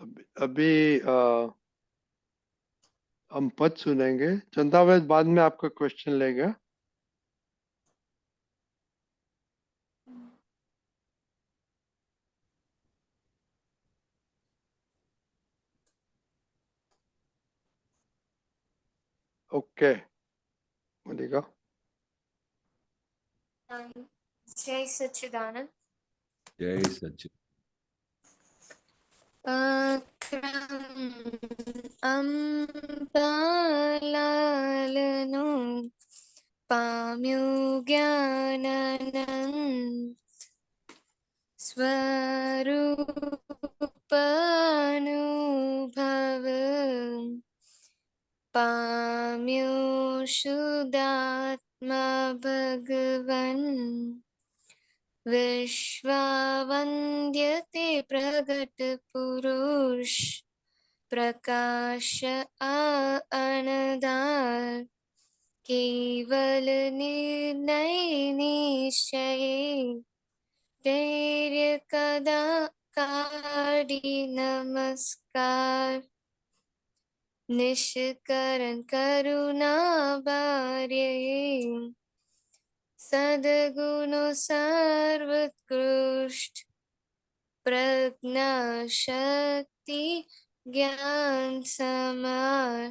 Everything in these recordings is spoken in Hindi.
अभी अभी हम पद सुनेंगे। चंदावेद बाद में आपका क्वेश्चन लेगा। ओके, बोलेगा। जय सच्चिदानंद। जय सच्चिदानंद। અંબાલાલનો પામ્યું જ્ઞાનાનંદ સ્વરૂપાનુભવ પામ્યું શુદ્ધાત્મા ભગવન विश्वावन्द्यते प्रगट पुरुष प्रकाश अनदार केवल निर्णय निश्चय धैर्य कदा काडी नमस्कार निष्करण करुणा बार्य सद्गुणो सर्वोत्कृष्ट प्रज्ञा शक्ति ज्ञान समार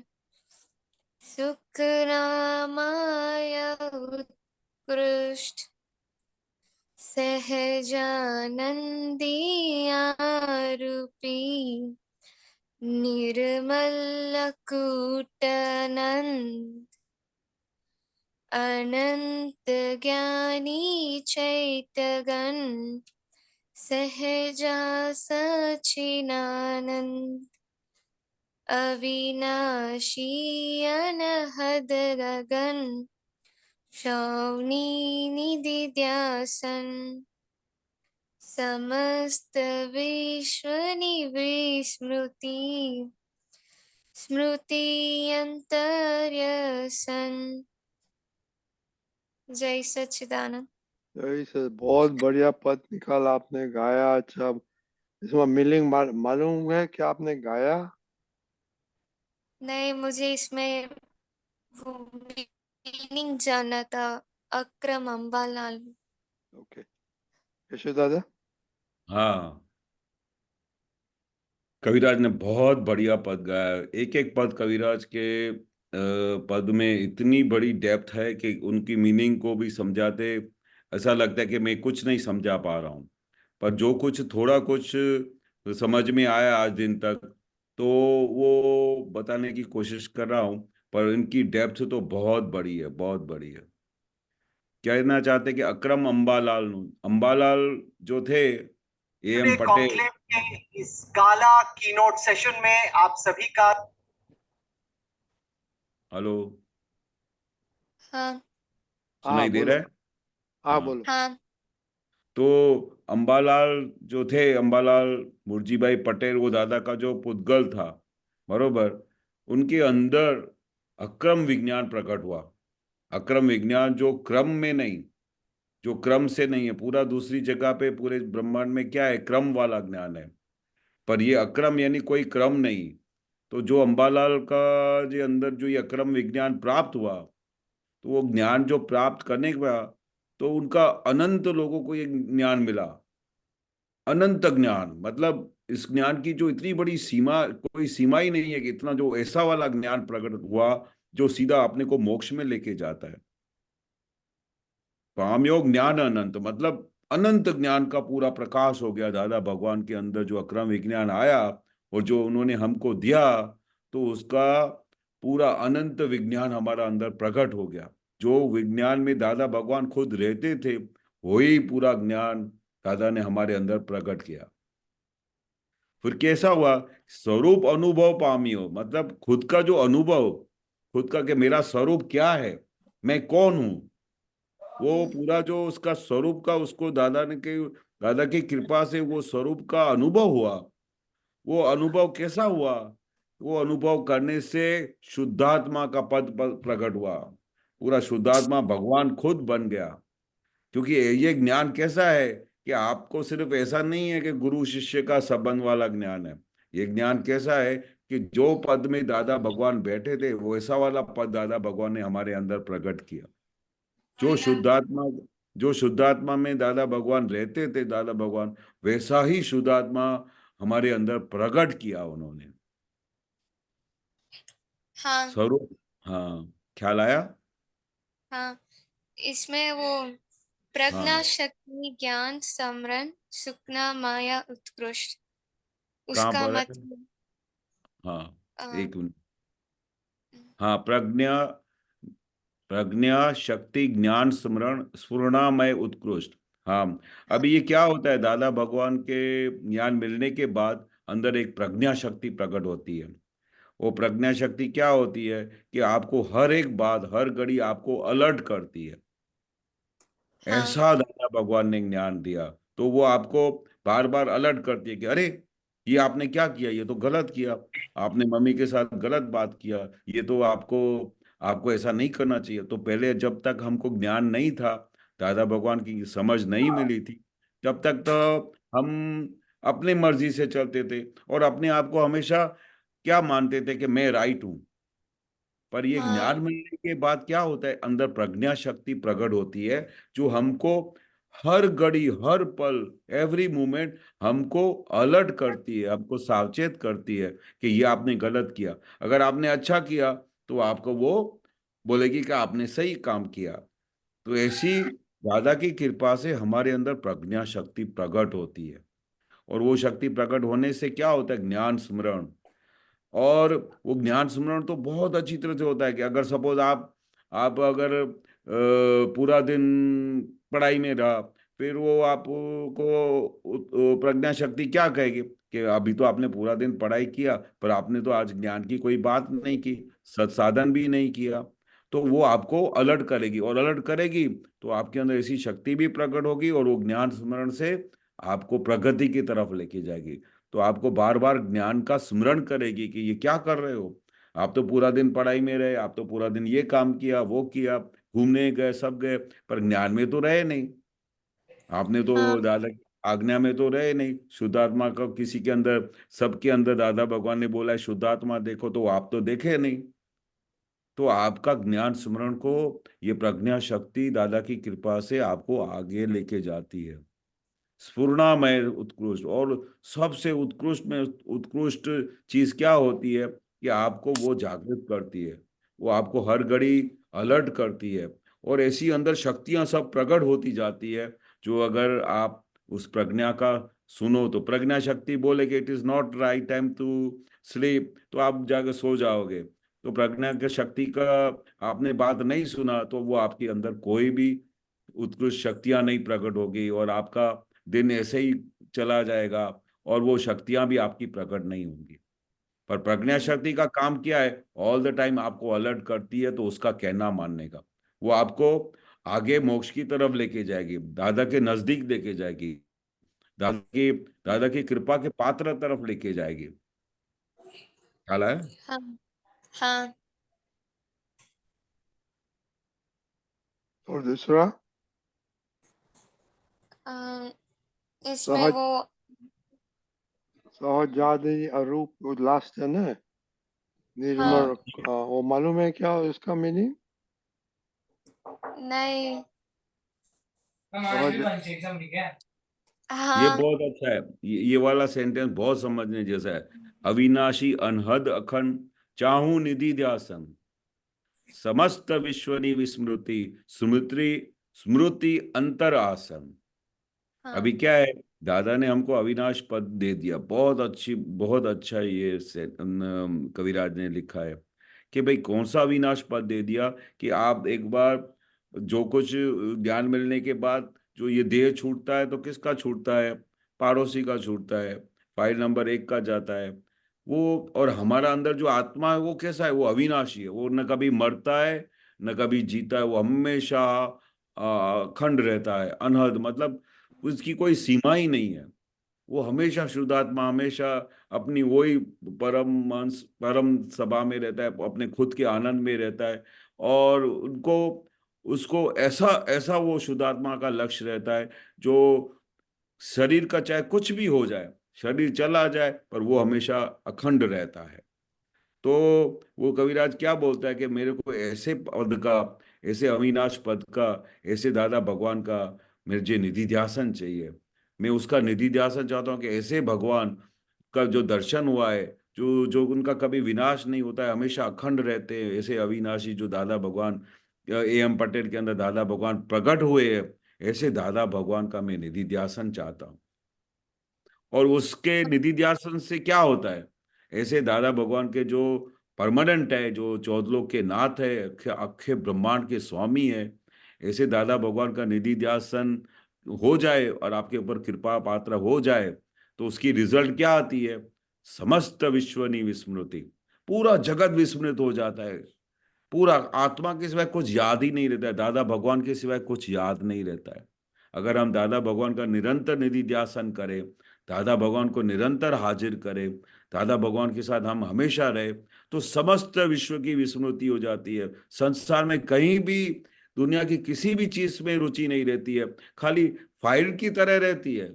सुख रामाय उत्कृष्ट सहजानंदी आरूपी निर्मल कूटानंद अनंत ज्ञानी चैतगण सहजा सचिनानंद अविनाशी अनहद गगन शौनी निधि ध्यासन समस्त विश्व निवृत्ति स्मृति अंतर्यसन। जय सच्चिदानंद। जय सर, बहुत बढ़िया पद निकाला आपने, गाया। अच्छा, इसमें मीनिंग मालूम है क्या आपने गाया? नहीं, मुझे इसमें वो मीनिंग जानना था। अक्रम अम्बालाल। ओके, यशोदादा। हाँ, कविराज ने बहुत बढ़िया पद गाया। एक एक पद कविराज के पद में इतनी बड़ी डेप्थ है कि उनकी मीनिंग को भी समझाते ऐसा लगता है कि मैं कुछ नहीं समझा पा रहा हूँ। पर जो कुछ थोड़ा कुछ समझ में आया आज दिन तक, तो वो बताने की कोशिश कर रहा हूँ। पर इनकी डेप्थ तो बहुत बड़ी है, बहुत बड़ी है। कहना चाहते कि अक्रम अंबालाल अंबालाल जो थे, एम पटेल। कॉन्क्लेव के इस गाला कीनोट सेशन में आप सभी का। हेलो, हाँ हाँ सुनाई दे बोलो। रहा है? हाँ हाँ। बोलो। हाँ। तो अंबालाल जो थे, अंबालाल मुर्जी भाई पटेल, वो दादा का जो पुतगल था, बरोबर, उनके अंदर अक्रम विज्ञान प्रकट हुआ। अक्रम विज्ञान जो क्रम में नहीं, जो क्रम से नहीं है। पूरा दूसरी जगह पे पूरे ब्रह्मांड में क्या है, क्रम वाला ज्ञान है। पर ये अक्रम यानी कोई क्रम नहीं। तो जो अंबालाल का जो अंदर जो ये अक्रम विज्ञान प्राप्त हुआ, तो वो ज्ञान जो प्राप्त करने के बाद, तो उनका अनंत लोगों को ये ज्ञान मिला। अनंत ज्ञान मतलब इस ज्ञान की जो इतनी बड़ी सीमा, कोई सीमा ही नहीं है कि इतना जो ऐसा वाला ज्ञान प्रकट हुआ जो सीधा अपने को मोक्ष में लेके जाता है। पामयोग ज्ञान अनंत मतलब अनंत ज्ञान का पूरा प्रकाश हो गया दादा भगवान के अंदर। जो अक्रम विज्ञान आया और जो उन्होंने हमको दिया, तो उसका पूरा अनंत विज्ञान हमारा अंदर प्रकट हो गया। जो विज्ञान में दादा भगवान खुद रहते थे, वही पूरा ज्ञान दादा ने हमारे अंदर प्रकट किया। फिर कैसा हुआ? स्वरूप अनुभव पामियो मतलब खुद का जो अनुभव, खुद का कि मेरा स्वरूप क्या है, मैं कौन हूं, वो पूरा जो उसका स्वरूप का उसको दादा की कृपा से वो स्वरूप का अनुभव हुआ। वो अनुभव कैसा हुआ? वो अनुभव करने से शुद्धात्मा का पद प्रकट हुआ। पूरा शुद्धात्मा भगवान खुद बन गया। क्योंकि ये ज्ञान कैसा है कि आपको सिर्फ ऐसा नहीं है कि गुरु शिष्य का संबंध वाला ज्ञान है। ये ज्ञान कैसा है कि जो पद में दादा भगवान बैठे थे वैसा वाला पद दादा भगवान ने हमारे अंदर प्रकट किया। जो शुद्धात्मा जो शुद्धात्मा में दादा भगवान रहते थे, दादा भगवान वैसा ही शुद्धात्मा हमारे अंदर प्रकट किया उन्होंने। हाँ स्वरूप, हाँ, ख्याल आया? हाँ, इसमें वो प्रज्ञा हाँ, शक्ति ज्ञान समरण सुखना माया उत्कृष्ट, कहाँ उसका पर है? मतलब हाँ, अ, एक मिनट। हाँ, प्रज्ञा प्रज्ञा शक्ति ज्ञान स्मरण स्फुरणामय उत्कृष्ट। हाँ, अभी ये क्या होता है, दादा भगवान के ज्ञान मिलने के बाद अंदर एक प्रज्ञा शक्ति प्रकट होती है। वो प्रज्ञा शक्ति क्या होती है कि आपको हर एक बात हर घड़ी आपको अलर्ट करती है। हाँ ऐसा दादा भगवान ने ज्ञान दिया, तो वो आपको बार बार अलर्ट करती है कि अरे, ये आपने क्या किया, ये तो गलत किया, आपने मम्मी के साथ गलत बात किया, ये तो आपको आपको ऐसा नहीं करना चाहिए। तो पहले जब तक हमको ज्ञान नहीं था, दादा भगवान की समझ नहीं मिली थी, तब तक तो हम अपनी मर्जी से चलते थे और अपने आप को हमेशा क्या मानते थे कि मैं राइट हूं। पर ये हाँ ज्ञान मिलने के बाद क्या होता है, अंदर प्रज्ञा शक्ति प्रकट होती है, जो हमको हर घड़ी हर पल एवरी मोमेंट हमको अलर्ट करती है, हमको सावचेत करती है कि ये आपने गलत किया। अगर आपने अच्छा किया तो आपको वो बोलेगी कि आपने सही काम किया। तो ऐसी दादा की कृपा से हमारे अंदर प्रज्ञा शक्ति प्रकट होती है। और वो शक्ति प्रकट होने से क्या होता है, ज्ञान स्मरण। और वो ज्ञान स्मरण तो बहुत अच्छी तरह से होता है कि अगर सपोज आप अगर पूरा दिन पढ़ाई में रहा, फिर वो आपको प्रज्ञा शक्ति क्या कहेगी कि अभी तो आपने पूरा दिन पढ़ाई किया पर आपने तो आज ज्ञान की कोई बात नहीं की, सत्साधन भी नहीं किया। तो वो आपको अलर्ट करेगी, और अलर्ट करेगी तो आपके अंदर ऐसी शक्ति भी प्रकट होगी, और वो ज्ञान स्मरण से आपको प्रगति की तरफ लेके जाएगी। तो आपको बार बार ज्ञान का स्मरण करेगी कि ये क्या कर रहे हो, आप तो पूरा दिन पढ़ाई में रहे, आप तो पूरा दिन ये काम किया वो किया, घूमने गए सब गए, पर ज्ञान में तो रहे नहीं। आपने तो हाँ दादा की आज्ञा में तो रहे नहीं। शुद्धात्मा का किसी के अंदर, सबके अंदर दादा भगवान ने बोला है शुद्धात्मा देखो, तो आप तो देखे नहीं। तो आपका ज्ञान स्मरण को ये प्रज्ञा शक्ति दादा की कृपा से आपको आगे लेके जाती है। स्फुरणामय उत्कृष्ट, और सबसे उत्कृष्ट में उत्कृष्ट चीज क्या होती है कि आपको वो जागृत करती है, वो आपको हर घड़ी अलर्ट करती है, और ऐसी अंदर शक्तियां सब प्रकट होती जाती है। जो अगर आप उस प्रज्ञा का सुनो, तो प्रज्ञा शक्ति बोले कि it is not right time to sleep, तो आप जाकर सो जाओगे। तो प्रज्ञा की शक्ति का आपने बात नहीं सुना, तो वो आपके अंदर कोई भी उत्कृष्ट शक्तियां नहीं प्रकट होगी, और आपका दिन ऐसे ही चला जाएगा, और वो शक्तियां भी आपकी प्रकट नहीं होंगी। पर प्रज्ञा हम्म, शक्ति का काम क्या है, ऑल द टाइम आपको अलर्ट करती है, तो उसका कहना मानने का। वो आपको आगे मोक्ष की तरफ लेके जाएगी, दादा के नजदीक लेके जाएगी, दादा की दादा की कृपा के पात्र तरफ लेके जाएगी। ख्याल है? हाँ हाँ और दूसरा अ, इसमें सहज वो सहजादी अरूप लास्ट है ना, निर्मल। हाँ, वो मालूम है क्या उसका मीनिंग? नहीं सहज ये हाँ बहुत अच्छा है। ये वाला सेंटेंस बहुत समझने जैसा है। अविनाशी अनहद अखंड, चाहू निधि ध्यासन, समस्त विश्वनी विस्मृति, स्मृति स्मृति अंतर आसन। हाँ अभी क्या है, दादा ने हमको अविनाश पद दे दिया, बहुत अच्छी, बहुत अच्छा ये कविराज ने लिखा है कि भाई कौन सा अविनाश पद दे दिया कि आप एक बार जो कुछ ज्ञान मिलने के बाद जो ये देह छूटता है, तो किसका छूटता है, पड़ोसी का छूटता है, फाइल नंबर 1 का जाता है वो। और हमारा अंदर जो आत्मा है वो कैसा है, वो अविनाशी है, वो न कभी मरता है न कभी जीता है, वो हमेशा अखंड रहता है, अनहद मतलब उसकी कोई सीमा ही नहीं है। वो हमेशा शुद्धात्मा, हमेशा अपनी वही परम सभा में रहता है, अपने खुद के आनंद में रहता है। और उसको ऐसा ऐसा वो शुद्धात्मा का लक्ष्य रहता है जो शरीर का चाहे कुछ भी हो जाए, शरीर चला जाए पर वो हमेशा अखंड रहता है। तो वो कविराज क्या बोलता है कि मेरे को ऐसे पद का, ऐसे अविनाश पद का, ऐसे दादा भगवान का मुझे निधि ध्यासन चाहिए। मैं उसका निधि ध्यासन चाहता हूँ कि ऐसे भगवान का जो दर्शन हुआ है, जो जो उनका कभी विनाश नहीं होता है, हमेशा अखंड रहते हैं, ऐसे अविनाशी जो दादा भगवान A.M. पटेल के अंदर दादा भगवान प्रकट हुए हैं, ऐसे दादा भगवान का मैं निधि ध्यासन चाहता हूँ। और उसके निधि ध्यासन से क्या होता है, ऐसे दादा भगवान के जो परमानेंट है, जो चौदलोक के नाथ है, अक्षय अक्षय ब्रह्मांड के स्वामी है, ऐसे दादा भगवान का निधि ध्यासन हो जाए और आपके ऊपर कृपा पात्र हो जाए, तो उसकी रिजल्ट क्या आती है? समस्त विश्वनी विस्मृति, पूरा जगत विस्मृत हो जाता है। पूरा आत्मा के सिवाय कुछ याद ही नहीं रहता है, दादा भगवान के सिवाय कुछ याद नहीं रहता है। अगर हम दादा भगवान का निरंतर निधि ध्यासन करें, दादा भगवान को निरंतर हाजिर करें, दादा भगवान के साथ हम हमेशा रहे, तो समस्त विश्व की विस्मृति हो जाती है। संसार में कहीं भी, दुनिया की किसी भी चीज में रुचि नहीं रहती है, खाली फाइल की तरह रहती है।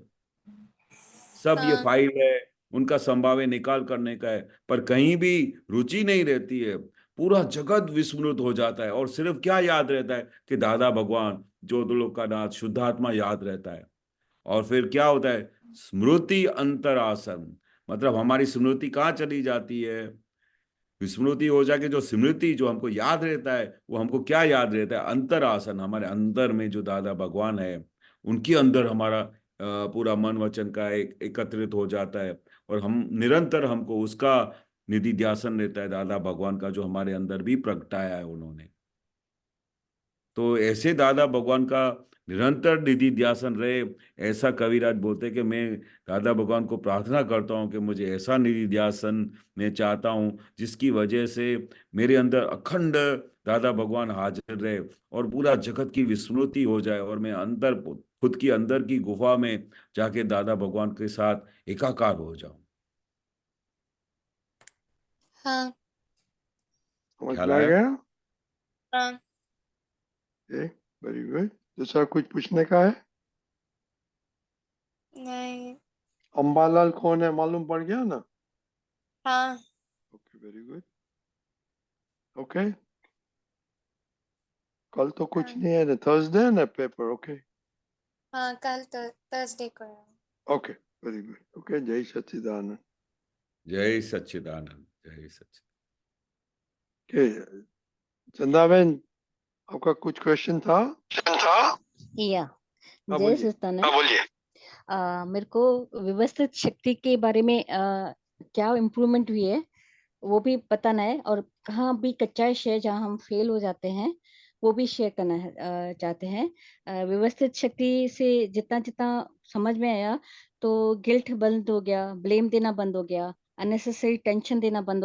सब ये हाँ फाइल है, उनका संभाव्य निकाल करने का है, पर कहीं भी रुचि नहीं रहती है। पूरा जगत विस्मृत हो जाता है और सिर्फ क्या याद रहता है कि दादा भगवान, ज्योतिर्लोक का नाथ, शुद्धात्मा याद रहता है। और फिर क्या होता है? स्मृति अंतरासन, मतलब हमारी स्मृति कहाँ चली जाती है? विस्मृति हो जाके जो स्मृति, जो हमको याद रहता है, वो हमको क्या याद रहता है? अंतरासन, हमारे अंदर में जो दादा भगवान है, उनके अंदर हमारा पूरा मन वचन का एकत्रित हो जाता है। और हम निरंतर, हमको उसका निधि ध्यासन रहता है, दादा भगवान का, जो हमारे अंदर भी प्रगटाया है उन्होंने। तो ऐसे दादा भगवान का निरंतर निधि ध्यासन रहे, ऐसा कविराज बोलते हैं कि मैं दादा भगवान को प्रार्थना करता हूँ कि मुझे ऐसा निधि ध्यासन मैं चाहता हूँ जिसकी वजह से मेरे अंदर अखंड दादा भगवान हाजिर रहे और पूरा जगत की विस्मृति हो जाए और मैं अंदर, खुद की अंदर की गुफा में जाके दादा भगवान के साथ एकाकार हो जाऊं। हाँ समझ ख्याल में आ आया? गया? हाँ वेरी गुड। दूसरा कुछ पूछने का है? नहीं अंबालाल कौन है मालूम पड़ गया ना? हाँ ओके, वेरी गुड। ओके, कल तो कुछ हाँ नहीं है ना, थर्सडे है ना पेपर? ओके हाँ कल थर्सडे को है। Okay, very good. ओके, जय सच्चिदानंद। जय सच्चिदानंद, जय सच्चिदानंद। ओके, चंदाबेन, आपका कुछ क्वेश्चन था? या हाँ जय बोलिए। सच्चिदानंद। बोलिए। मेरे को व्यवस्थित शक्ति के बारे में क्या इम्प्रूवमेंट हुई है वो भी बताना है, और कहाँ भी कच्चा शेयर जहाँ हम फेल हो जाते हैं वो भी शेयर करना है, चाहते हैं। व्यवस्थित शक्ति से जितना जितना समझ में आया, तो गिल्ट बंद हो गया, ब्लेम देना बंद हो गया, अननेसेसरी टेंशन देना बंद हो